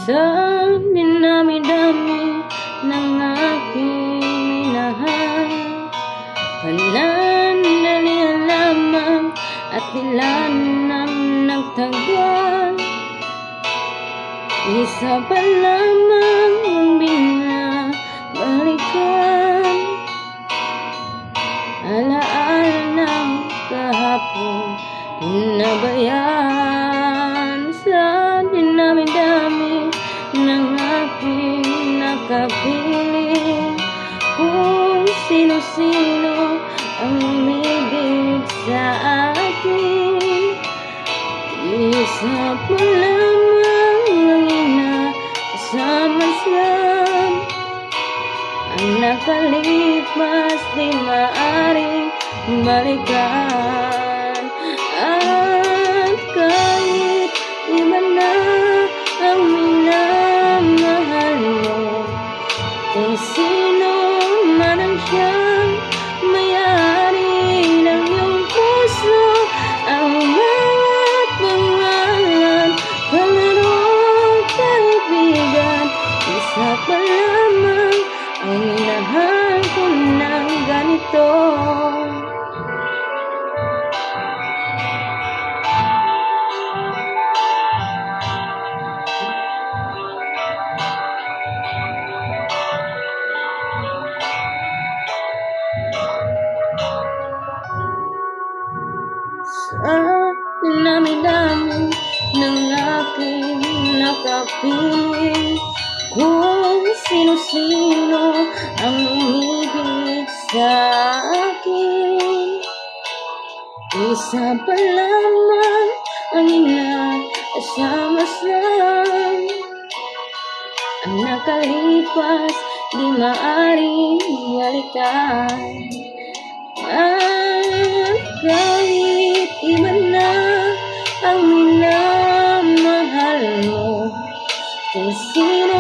Sa dinami-dami ng aking minahal, panandalian lamang at ilan ang nagtagal. Isa pa lamang ang binabalikan, alaala ng kahapon pinabayaan. Sa dinami-dami ng aking nakapiling, kung sino-sino ang umibig sa akin, isa pa lamang ang inasam-asam. Ang nakalipas di maaaring balikan. At kahit iba na ang minamahal mo, kung sino man ang siyang may-ari ng iyong puso, ang bawat pangalan, kalarong kaibigan, isa pa lamang ang minahal ko ng ganito. Sa dinami-dami ng aking nakapiling, kung sino-sino ang umibig sa akin, isa pa lamang ang inasam-asam. Ang nakalipas di maaaring balikan. At kahit iba na ang minamahal mo, kung sino